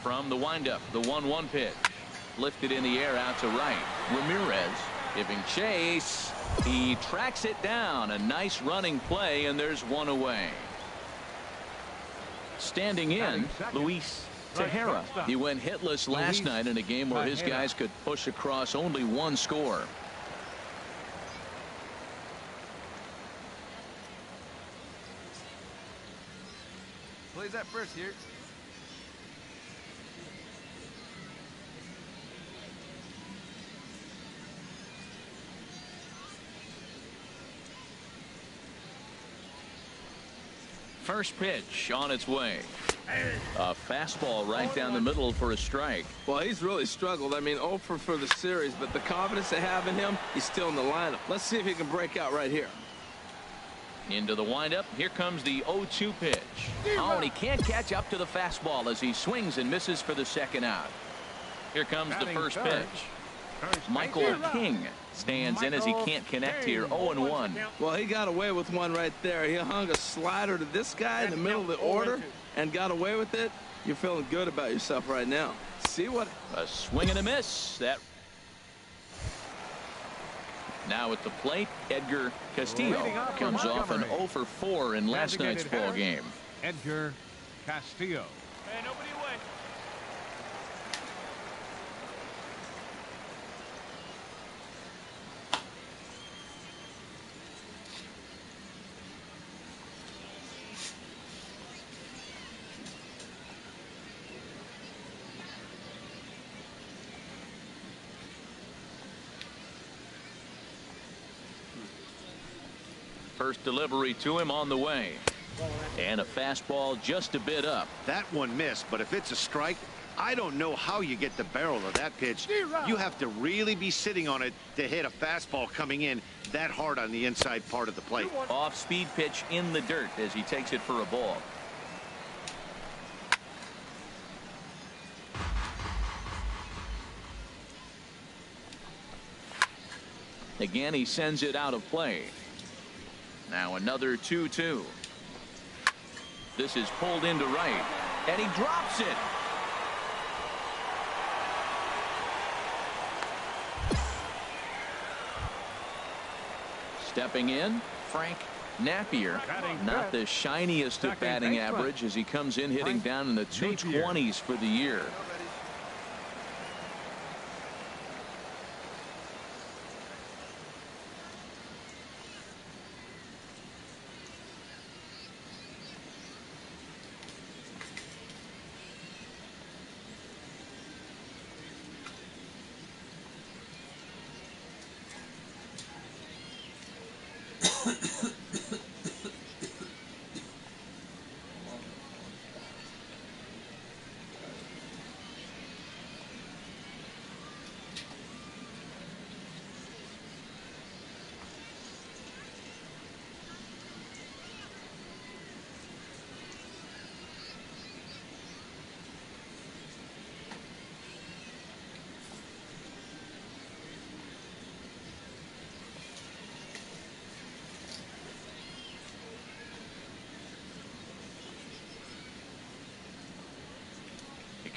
From the windup, the 1-1 pitch. Lifted in the air out to right. Ramirez giving chase. He tracks it down. A nice running play, and there's one away. Standing in, Luis Tejera. He went hitless last night in a game where his guys could push across only one score. Plays that first here. First pitch on its way. A fastball right down the middle for a strike. Well, he's really struggled. I mean, 0 for the series, but the confidence they have in him, he's still in the lineup. Let's see if he can break out right here. Into the windup. Here comes the 0-2 pitch. Oh, and he can't catch up to the fastball as he swings and misses for the second out. Here comes the first pitch. Michael King stands in as he can't connect here. 0-1. Well, he got away with one right there. He hung a slider to this guy in the middle of the order and got away with it. You're feeling good about yourself right now. See what? A swing and a miss. That. Now at the plate, Edgar Castillo comes off an 0 for 4 in last night's ball game. Edgar Castillo. Hey, nobody away. First delivery to him on the way. And a fastball just a bit up. That one missed, but if it's a strike, I don't know how you get the barrel of that pitch. You have to really be sitting on it to hit a fastball coming in that hard on the inside part of the plate. Off-speed pitch in the dirt as he takes it for a ball. Again, he sends it out of play. Now another 2-2. This is pulled into right, and he drops it. Stepping in, Frank Napier. Not the shiniest of batting average as he comes in hitting down in the 220s for the year.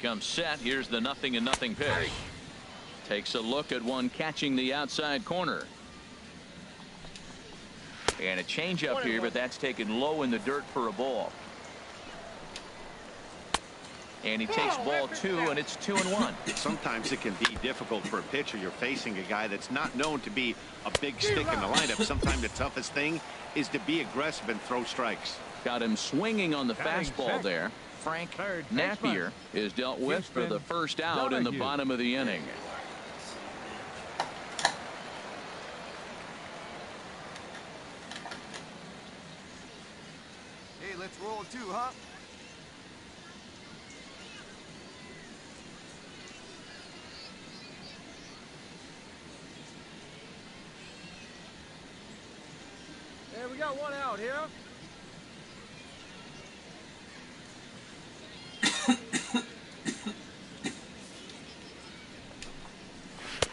Comes set. Here's the 0-0 pitch. Takes a look at one catching the outside corner. And a changeup here, but that's taken low in the dirt for a ball. And he takes ball 2, and it's 2-1. Sometimes it can be difficult for a pitcher. You're facing a guy that's not known to be a big stick in the lineup. Sometimes the toughest thing is to be aggressive and throw strikes. Got him swinging on the fastball there. Frank Napier is dealt with for the first out in the bottom of the inning. Hey, let's roll it too, huh? Hey, we got one out here.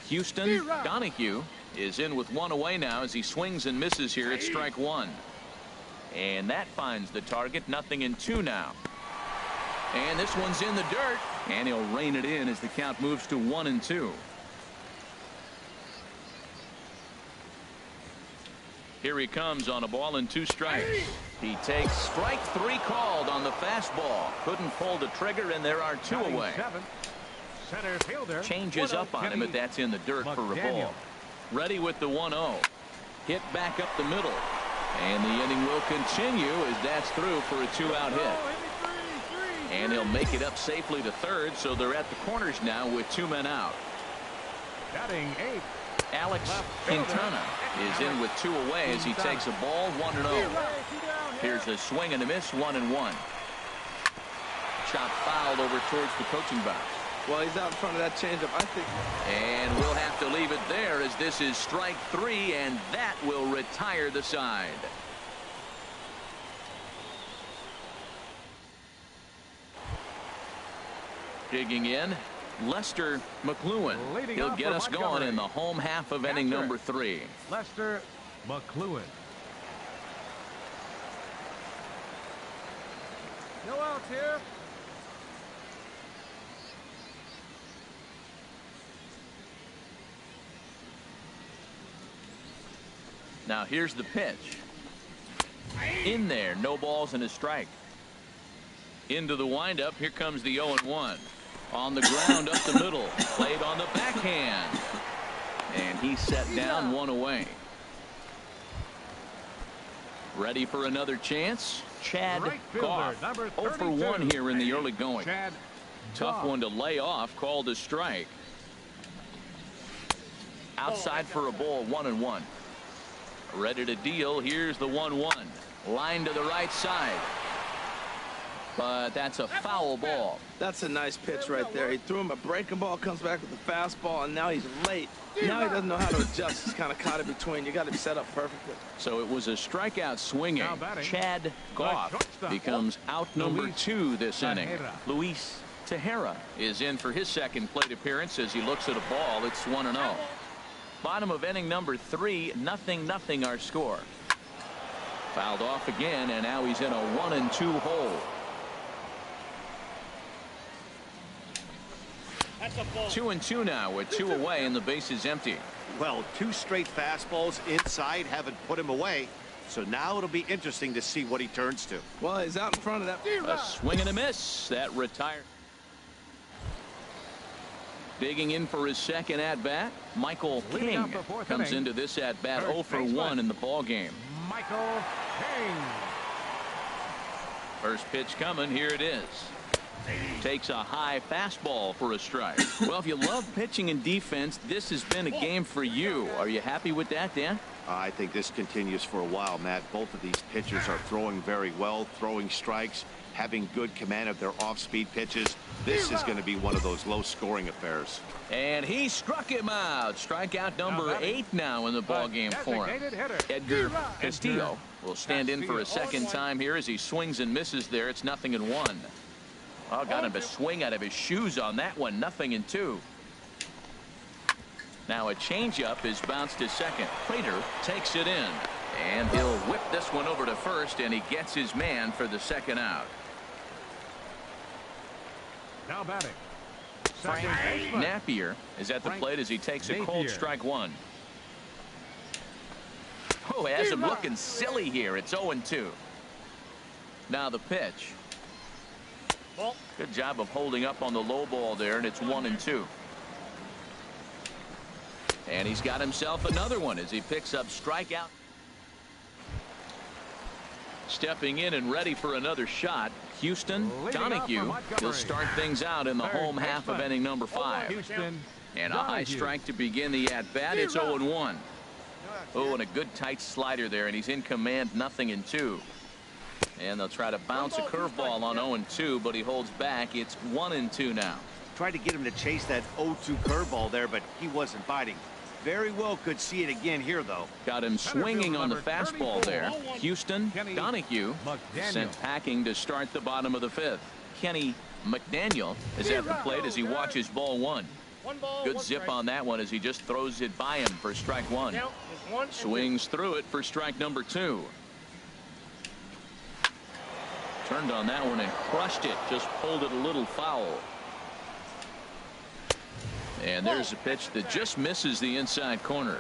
Houston Donahue is in with one away now as he swings and misses here at strike 1. And that finds the target. 0-2 now. And this one's in the dirt. And he'll rein it in as the count moves to 1-2. Here he comes on a ball and 2 strikes. He takes strike 3 called on the fastball. Couldn't pull the trigger, and there are 2 away. Center fielder Changes up on him, but that's in the dirt for a ball. Ready with the 1-0. Hit back up the middle. And the inning will continue as that's through for a 2-out hit. And he'll make it up safely to third, so they're at the corners now with 2 men out. Batting 8. Alex Quintana is in with 2 away as he takes a ball 1-0. Here's a swing and a miss, 1-1. Shot fouled over towards the coaching box. Well, he's out in front of that changeup, I think. And we'll have to leave it there as this is strike 3, and that will retire the side. Digging in, Lester McLuhan. He'll get us going in the home half of inning number 3. Lester McLuhan. No outs here. Now here's the pitch. In there, no balls and a strike. Into the windup, here comes the 0-1. On the ground up the middle, played on the backhand. And he's set down, 1 away. Ready for another chance? Chad Goff, 0 for 1 here in the early going. Tough one to lay off, called a strike. Outside for a ball, 1-1. Ready to deal. Here's the 1-1. Line to the right side. But that's a foul ball. That's a nice pitch right there. He threw him a breaking ball, comes back with a fastball, and now he's late. Now he doesn't know how to adjust. He's kind of caught in between. You got to be set up perfectly. So it was a strikeout swinging. Chad Goff becomes out number 2 this inning. Luis Tejera is in for his second plate appearance as he looks at a ball. It's 1-0. Bottom of inning number 3, 0-0 our score. Fouled off again, and now he's in a 1-2 hole. 2-2 now with 2 away and the base is empty. Well, 2 straight fastballs inside haven't put him away. So now it'll be interesting to see what he turns to. Well, he's out in front of that. A swing and a miss. That retired. Digging in for his second at-bat, Michael King comes into this at-bat 0 for 1 in the ball game. Michael King. First pitch coming. Here it is. Takes a high fastball for a strike. Well, if you love pitching and defense, this has been a game for you. Are you happy with that, Dan? I think this continues for a while, Matt. Both of these pitchers are throwing very well, throwing strikes, having good command of their off-speed pitches. This is going to be one of those low-scoring affairs. And he struck him out. Strikeout number 8 now in the ballgame for him. Edgar Castillo will stand in for a second time here as he swings and misses there. It's 0-1. Oh, got him to swing out of his shoes on that one. 0-2. Now a changeup is bounced to second. Prater takes it in. And he'll whip this one over to first, and he gets his man for the second out. Now batting. Frank Napier is at the plate as he takes a cold strike 1. Oh, has him looking silly here. It's 0-2. Now the pitch. Good job of holding up on the low ball there, and it's 1-2. And he's got himself another one as he picks up strikeout. Stepping in and ready for another shot, Houston Donahue. He'll start things out in the home half of inning number 5. And a high strike to begin the at-bat. It's 0-1. Oh, and a good tight slider there, and he's in command, 0-2. And they'll try to bounce a curveball on 0-2, but he holds back. It's 1-2 now. Tried to get him to chase that 0-2 curveball there, but he wasn't biting. Very well could see it again here, though. Got him swinging on the fastball there. Houston Donahue sent packing to start the bottom of the 5th. Kenny McDaniel is at the plate as he watches ball 1. Good zip on that one as he just throws it by him for strike 1. Swings through it for strike number 2. Turned on that one and crushed it. Just pulled it a little foul. And there's a pitch that just misses the inside corner.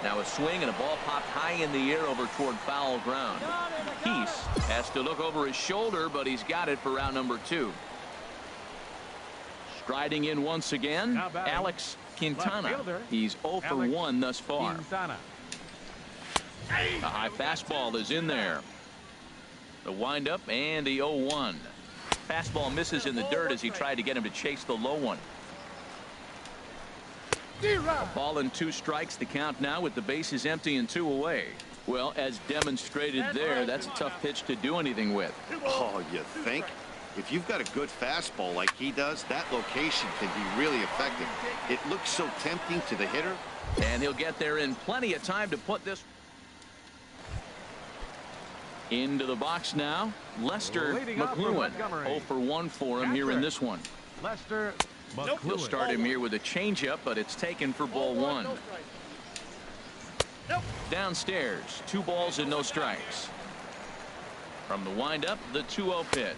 Now a swing and a ball popped high in the air over toward foul ground. Peace has to look over his shoulder, but he's got it for round number 2. Striding in once again, Alex Quintana. He's 0 for 1 thus far. A high fastball is in there. The windup and the 0-1. Fastball misses in the dirt as he tried to get him to chase the low one. A ball and 2 strikes. The count now with the bases empty and 2 away. Well, as demonstrated there, that's a tough pitch to do anything with. Oh, you think? If you've got a good fastball like he does, that location can be really effective. It looks so tempting to the hitter. And he'll get there in plenty of time to put this into the box now. Lester McLuhan. 0 for 1 for him here in this one. Lester McLuhan. He'll start him here with a changeup, but it's taken for ball 1. Downstairs, 2 balls and no strikes. From the windup, the 2-0 pitch.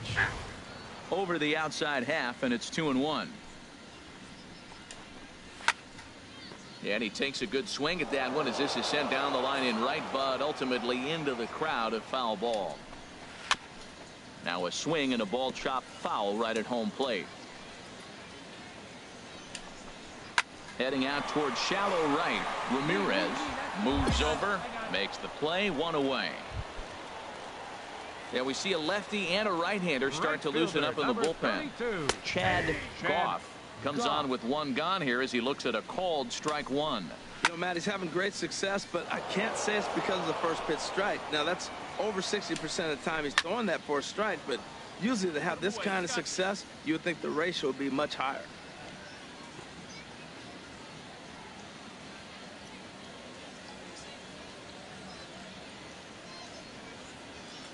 Over the outside half, and it's 2-1. Yeah, and he takes a good swing at that one as this is sent down the line in right, but ultimately into the crowd, a foul ball. Now a swing and a ball chopped foul right at home plate. Heading out towards shallow right, Ramirez moves over, makes the play, 1 away. Yeah, we see a lefty and a right-hander start to loosen up in the bullpen. Chad Goff comes on with 1 gone here as he looks at a called strike 1. You know, Matt, he's having great success, but I can't say it's because of the first pitch strike. Now, that's over 60% of the time he's throwing that for a strike, but usually to have this kind of success, you would think the ratio would be much higher.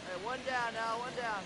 Hey, 1 down now, 1 down.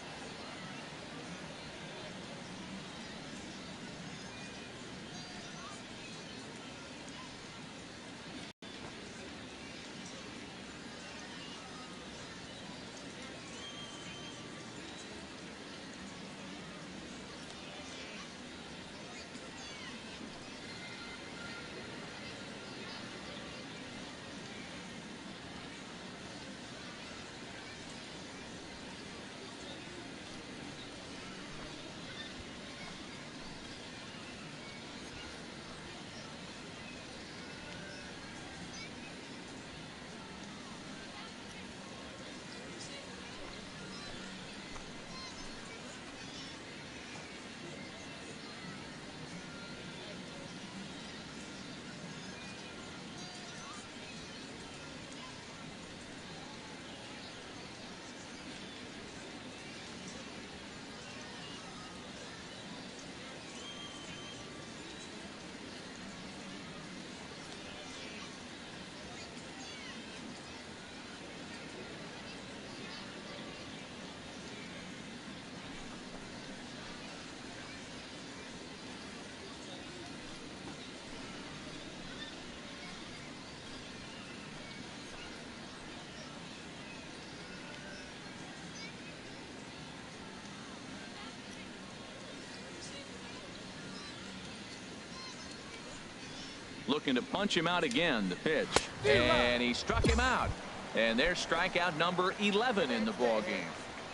Looking to punch him out again. The pitch, and he struck him out, and there's strikeout number 11 in the ball game.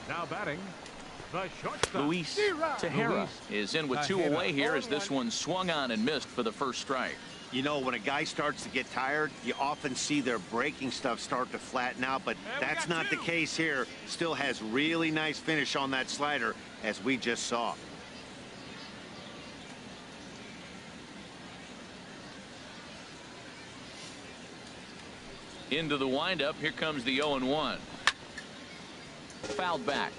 Now batting, the shortstop. Luis Tejera is in with 2 away here as this one swung on and missed for the first strike. You know, when a guy starts to get tired, you often see their breaking stuff start to flatten out, but that's not the case here. Still has really nice finish on that slider, as we just saw. Into the windup. Here comes the 0-1. Fouled back.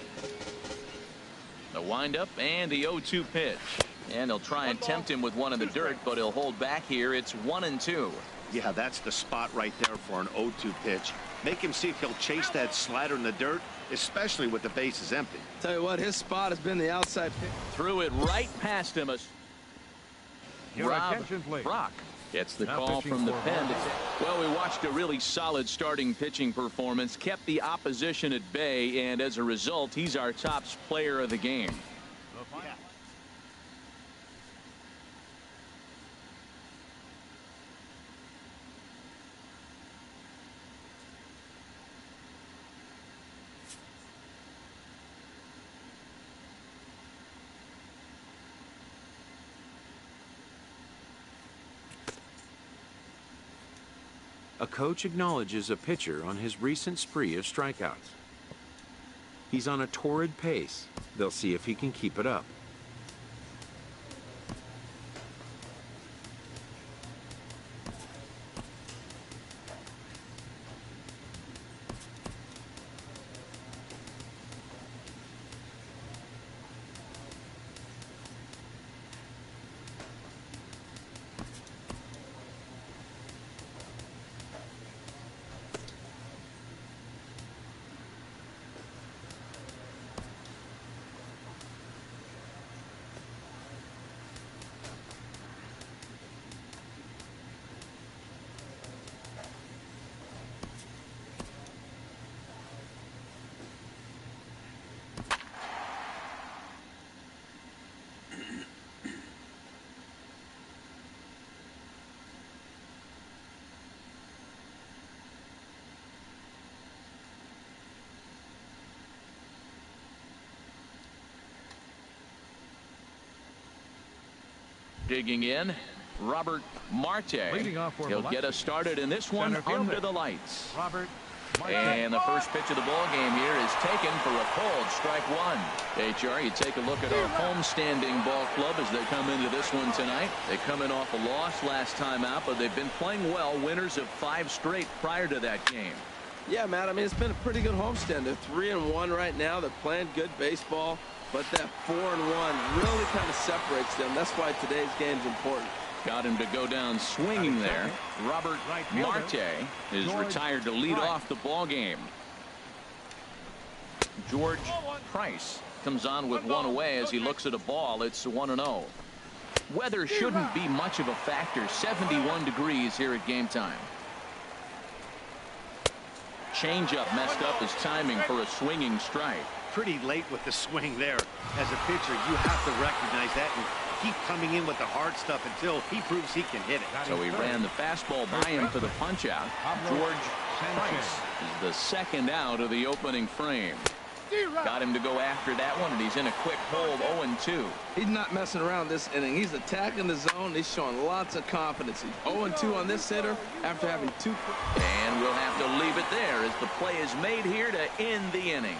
The windup and the 0-2 pitch. And they'll try and tempt him with one in the dirt, but he'll hold back here. It's 1-2. Yeah, that's the spot right there for an 0-2 pitch. Make him see if he'll chase that slider in the dirt, especially with the bases empty. Tell you what, his spot has been the outside pitch. Threw it right past him. Your attention, please. Brock Gets the Now call pitching from the for pen. Mark. Well, we watched a really solid starting pitching performance, kept the opposition at bay, and as a result, he's our top player of the game. The final. A coach acknowledges a pitcher on his recent spree of strikeouts. He's on a torrid pace. They'll see if he can keep it up. Digging in, Robert Marte. Leading off for He'll Biloxi. get us started in this one Center fielder. under the lights. Robert. And the first pitch of the ball game here is taken for a cold strike one. HR, you take a look at our homestanding ball club as they come into this one tonight. They come in off a loss last time out, but they've been playing well, winners of 5 straight prior to that game. Yeah, Matt, I mean, it's been a pretty good homestand. They're 3-1 right now. They're playing good baseball, but that 4-1 really kind of separates them. That's why today's game's important. Got him to go down swinging there. Robert Marte is retired to lead off the ball game. George Price comes on with one away as he looks at a ball. It's 1-0. Weather shouldn't be much of a factor. 71 degrees here at game time. Changeup messed up his timing for a swinging strike. Pretty late with the swing there. As a pitcher, you have to recognize that and keep coming in with the hard stuff until he proves he can hit it. So he ran the fastball by him for the punch out. George Price is the second out of the opening frame. Got him to go after that one, and he's in a quick hold, 0-2. He's not messing around this inning. He's attacking the zone. He's showing lots of confidence. He's 0-2 on this hitter after having 2. And we'll have to leave it there as the play is made here to end the inning.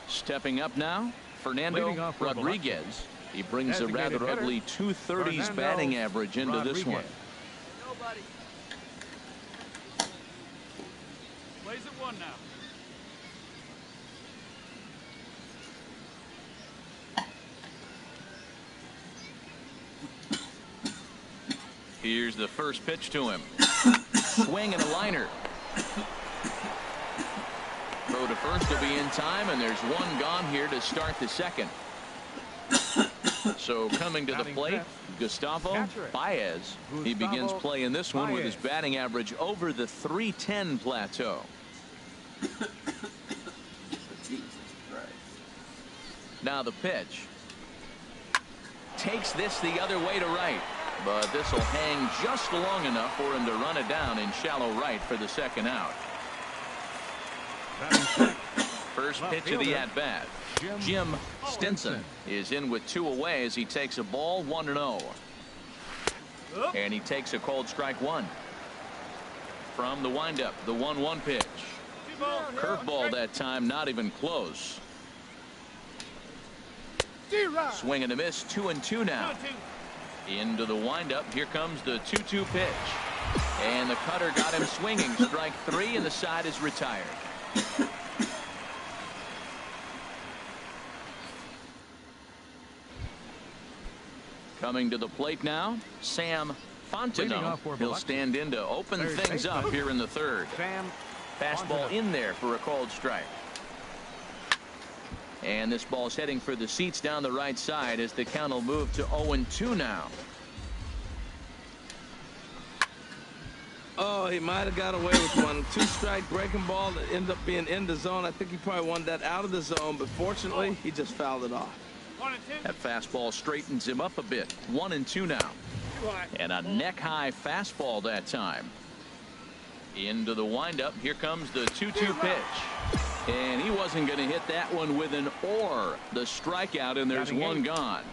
Stepping up now, Fernando Rodriguez. He brings a rather ugly 230s batting average into this one. Nobody. Plays at 1 now. Here's the first pitch to him. Swing and a liner. Throw to first will be in time, and there's one gone here to start the second. So coming to the plate, Gustavo Baez. He begins play in this one with his batting average over the 310 plateau. Now the pitch. Takes this the other way to right. But this will hang just long enough for him to run it down in shallow right for the second out. First pitch of the at-bat. Jim Stinson is in with 2 away as he takes a ball, 1-0. And he takes a cold strike 1. From the windup, the 1-1 pitch. Curveball that time, not even close. Swing and a miss, 2-2 now. Into the windup, here comes the 2-2 pitch. And the cutter got him swinging, strike 3, and the side is retired. Coming to the plate now, Sam Fontenot. He'll stand in to open things up here in the third. Fastball in there for a called strike. And this ball's heading for the seats down the right side as the count will move to 0-2 now. Oh, he might have got away with one. 2-strike breaking ball that ended up being in the zone. I think he probably wanted that out of the zone, but fortunately, he just fouled it off. That fastball straightens him up a bit. 1-2 now. And a neck-high fastball that time. Into the windup. Here comes the 2-2 pitch. And he wasn't going to hit that one with an or. The strikeout, and there's one gone.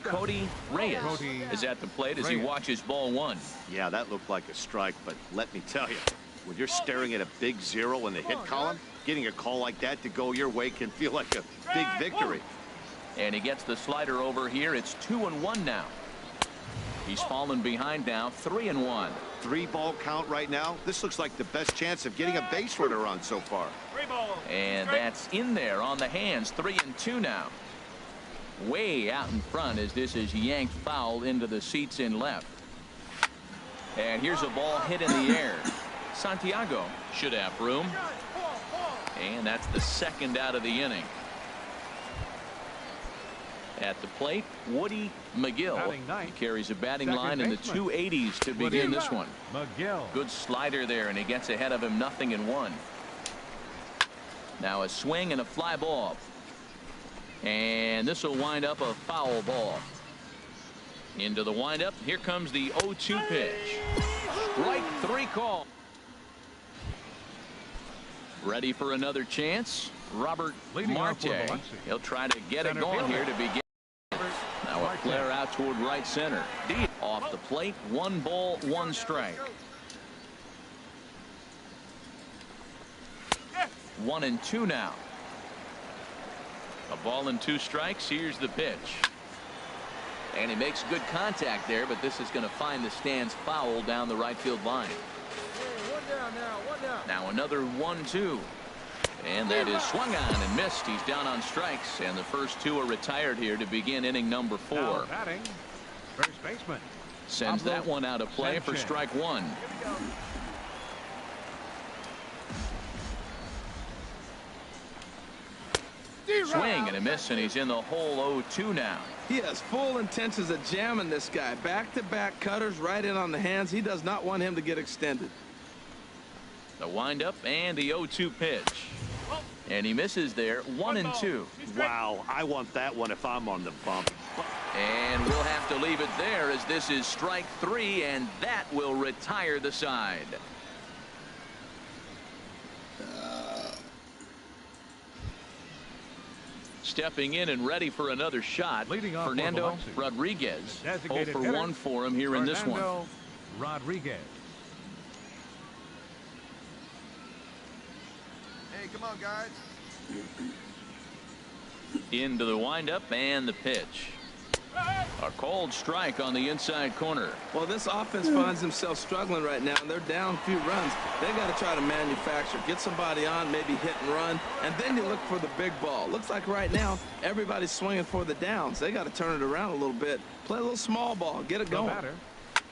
Cody Reyes is at the plate as he watches ball one. Yeah, that looked like a strike, but let me tell you, when you're staring at a big 0 in the hit column, getting a call like that to go your way can feel like a big victory. And he gets the slider over here. It's 2-1 now. He's fallen behind now, 3-1. 3-ball count right now. This looks like the best chance of getting a base runner on so far. And that's in there on the hands. 3-2 now. Way out in front as this is yanked foul into the seats in left. And here's a ball hit in the air. Santiago should have room. And that's the second out of the inning. At the plate, Woody McGill. He carries a batting line in the 280s to begin this one. Good slider there, and he gets ahead of him, 0-1. Now a swing and a fly ball. And this will wind up a foul ball. Into the windup. Here comes the 0-2 pitch. Strike 3 call. Ready for another chance. Robert Marte. He'll try to get it going here to begin. Now a flare out toward right center. Deep off the plate. 1 ball, 1 strike. 1-2 now. A ball and 2 strikes. Here's the pitch. And he makes good contact there, but this is going to find the stands foul down the right field line. Hey, 1 down now, 1 down. Now another 1-2. And that is swung on and missed. He's down on strikes, and the first 2 are retired here to begin inning number 4. First baseman. Sends that one out of play for strike 1. Swing and a miss, and he's in the hole 0-2 now. He has full intentions of jamming this guy. Back-to-back cutters right in on the hands. He does not want him to get extended. The windup and the 0-2 pitch. And he misses there. 1-2. Wow, I want that one if I'm on the bump. And we'll have to leave it there as this is strike 3, and that will retire the side. Stepping in and ready for another shot, Fernando Rodriguez. 0-for-1 for him here in this one. Rodriguez. Hey, come on, guys. Into the windup and the pitch. A cold strike on the inside corner. Well, this offense finds themselves struggling right now, and they're down a few runs. They got to try to manufacture, get somebody on, maybe hit and run, and then you look for the big ball. Looks like right now everybody's swinging for the downs. They got to turn it around a little bit, play a little small ball, get it going.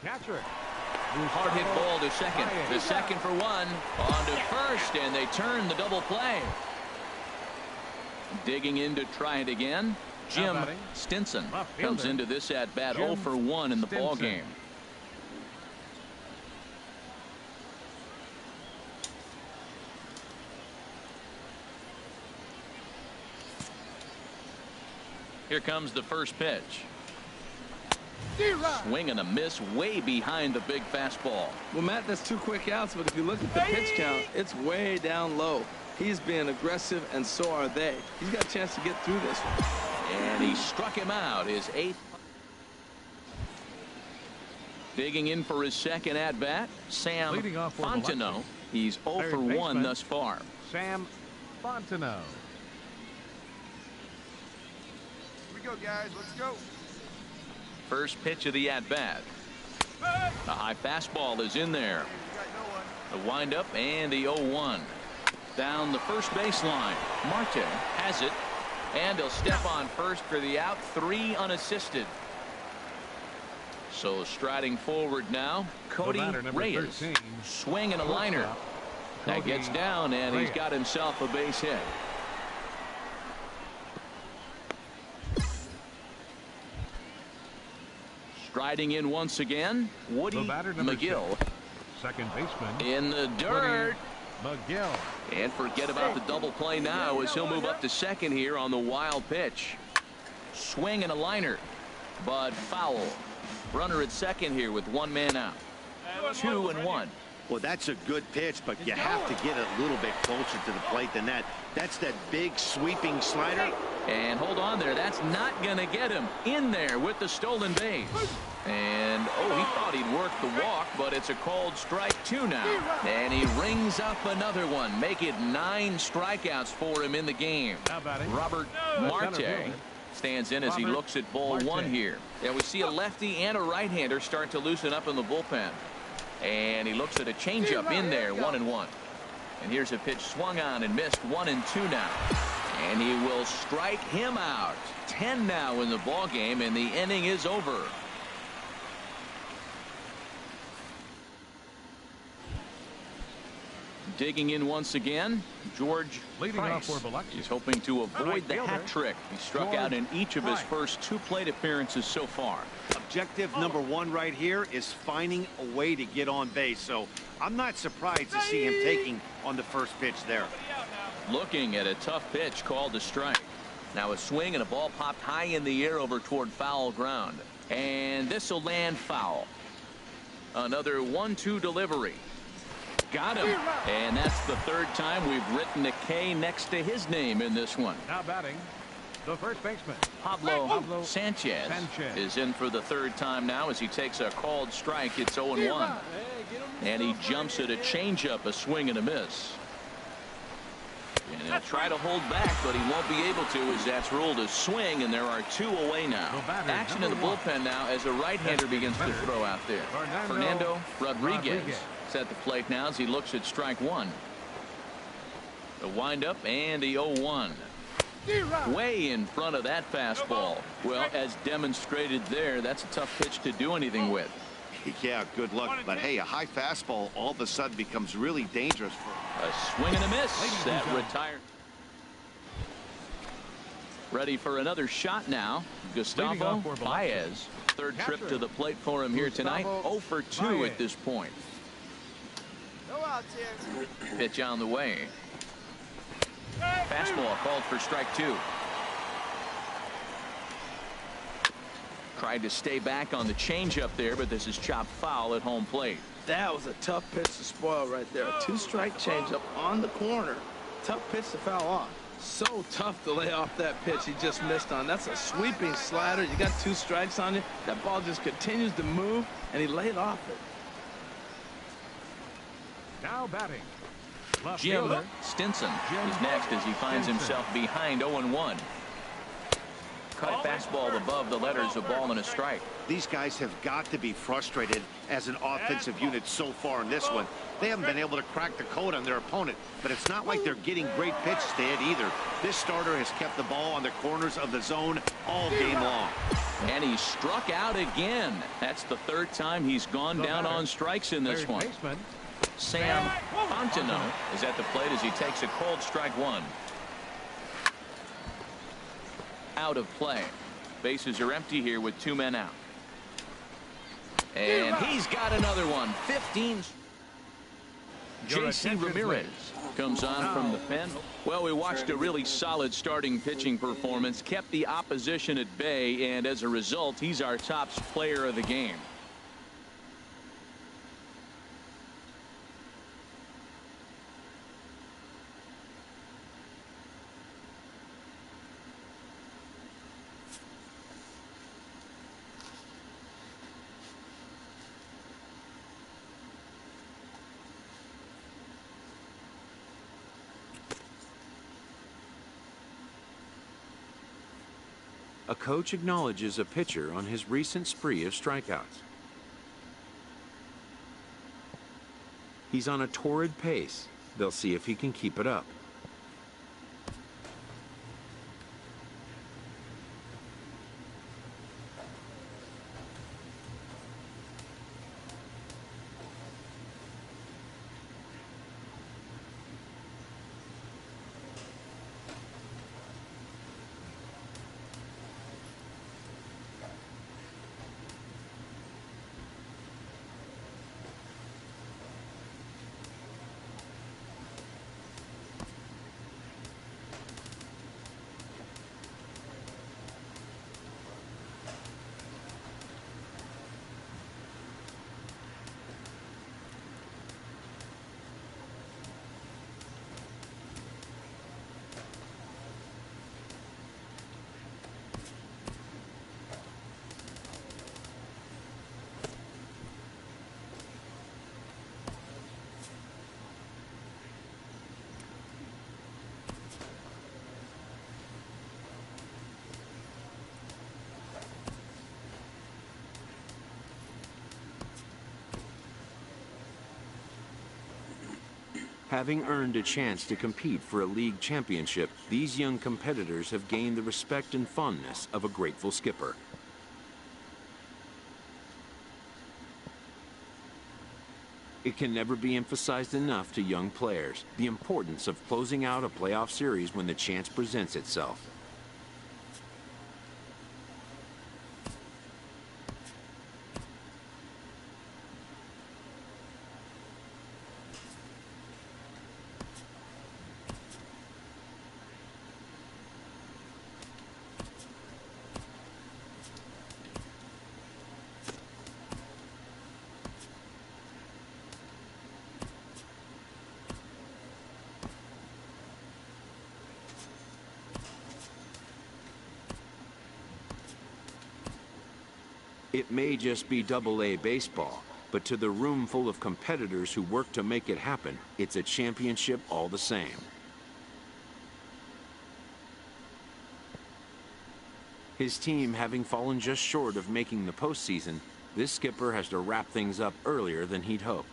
Catcher. Hard hit ball to second. The second for 1 on to first, and they turn the double play. Digging in to try it again. Jim Stinson comes into this at bat 0-for-1 in the ball game. Here comes the first pitch. Swing and a miss way behind the big fastball. Well, Matt, that's 2 quick outs, but if you look at the pitch count, it's way down low. He's being aggressive, and so are they. He's got a chance to get through this one. And he struck him out, his 8th. Digging in for his second at-bat, Sam Fontenot. He's 0-for-1 thus far. Sam Fontenot. Here we go, guys. Let's go. First pitch of the at-bat. The high fastball is in there. The windup and the 0-1. Down the first baseline. Marte has it. And he'll step on first for the out. 3 unassisted. So striding forward now, Cody Reyes. Swing and a liner. That gets down, and he's got himself a base hit. Riding in once again, Woody The batter, number McGill. 6. Second baseman. In the dirt. McGill. And forget about the double play now as he'll move up to second here on the wild pitch. Swing and a liner, but foul. Runner at second here with one man out. 2-1. Well, that's a good pitch, but you have to get a little bit closer to the plate than that. That's that big sweeping slider. And hold on there. That's not going to get him in there with the stolen base. And, oh, he thought he'd work the walk, but it's a called strike 2 now. And he rings up another one. Make it 9 strikeouts for him in the game. Robert Marte stands in as he looks at ball 1 here. Yeah, we see a lefty and a right-hander start to loosen up in the bullpen. And he looks at a changeup in there, 1-1. And here's a pitch swung on and missed, 1-2 now. And he will strike him out. 10 now in the ball game, and the inning is over. Digging in once again, George Leading Price. off for Biloxi. He's hoping to avoid the hat trick. He struck out in each of his first 2 plate appearances so far. Objective number 1 right here is finding a way to get on base. So I'm not surprised to see him taking on the first pitch there. Looking at a tough pitch called a strike. Now a swing and a ball popped high in the air over toward foul ground. And this will land foul. Another 1-2 delivery. Got him. And that's the 3rd time we've written a K next to his name in this one. Now batting, the first baseman. Pablo Sanchez is in for the 3rd time now as he takes a called strike. It's 0-1. And he jumps at a changeup, a swing and a miss. And he'll try to hold back, but he won't be able to as that's ruled a swing, and there are 2 away now. Action in the bullpen now as a right-hander begins to throw out there. Fernando Rodriguez is at the plate now as he looks at strike 1. The windup and the 0-1. Way in front of that fastball. Well, as demonstrated there, that's a tough pitch to do anything with. Yeah, good luck. But hey, a high fastball all of a sudden becomes really dangerous for him. A swing and a miss. That retired. Ready for another shot now. Gustavo Baez. 3rd trip to the plate for him here tonight. 0 for 2 at this point. Pitch on the way. Fastball called for strike 2. Tried to stay back on the changeup there, but this is chopped foul at home plate. That was a tough pitch to spoil right there. A 2-strike changeup on the corner. Tough pitch to foul off. So tough to lay off that pitch he just missed on. That's a sweeping slider. You got 2 strikes on you. That ball just continues to move, and he laid off it. Now batting, left Jim fielder. Stinson is next as he finds himself behind 0-1. Cut fastball above the letters, a ball and a strike. These guys have got to be frustrated as an offensive unit so far in this one. They haven't been able to crack the code on their opponent, but it's not like they're getting great pitches to hit either. This starter has kept the ball on the corners of the zone all game long. And he struck out again. That's the 3rd time he's gone down on strikes in this one. Sam Fontenot is at the plate as he takes a cold strike 1. Out of play. Bases are empty here with 2 men out. And he's got another one. 15. J.C. Ramirez comes on from the pen. Well, we watched a really solid starting pitching performance, kept the opposition at bay, and as a result, he's our top player of the game. A coach acknowledges a pitcher on his recent spree of strikeouts. He's on a torrid pace. They'll see if he can keep it up. Having earned a chance to compete for a league championship, these young competitors have gained the respect and fondness of a grateful skipper. It can never be emphasized enough to young players the importance of closing out a playoff series when the chance presents itself. It may just be Double-A baseball, but to the room full of competitors who work to make it happen, it's a championship all the same. His team having fallen just short of making the postseason, this skipper has to wrap things up earlier than he'd hoped.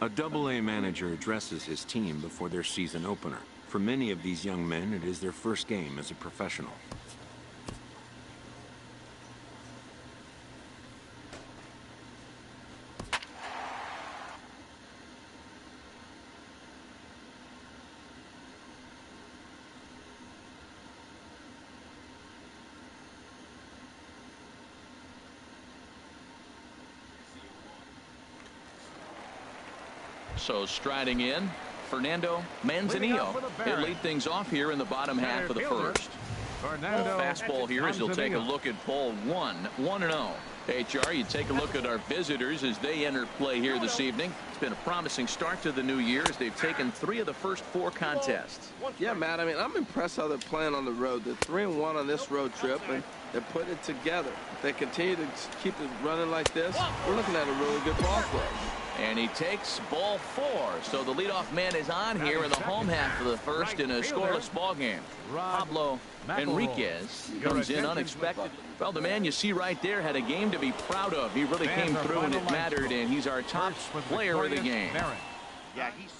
A Double-A manager addresses his team before their season opener. For many of these young men, it is their first game as a professional. So striding in, Fernando Manzanillo. He'll lead things off here in the bottom half of the first. Fastball here as he'll take a look at ball 1-0. HR, you take a look at our visitors as they enter play here this evening. It's been a promising start to the new year as they've taken 3 of the first 4 contests. Yeah, Matt, I mean, I'm impressed how they're playing on the road. They're 3-1 on this road trip, and they're putting it together. If they continue to keep it running like this, we're looking at a really good ball club. And he takes ball 4. So the leadoff man is on here in the home half of the first in a scoreless ball game. Pablo Enriquez comes in unexpected. Well, the man you see right there had a game to be proud of. He really came through and it mattered, and he's our top player of the game. Yeah, he's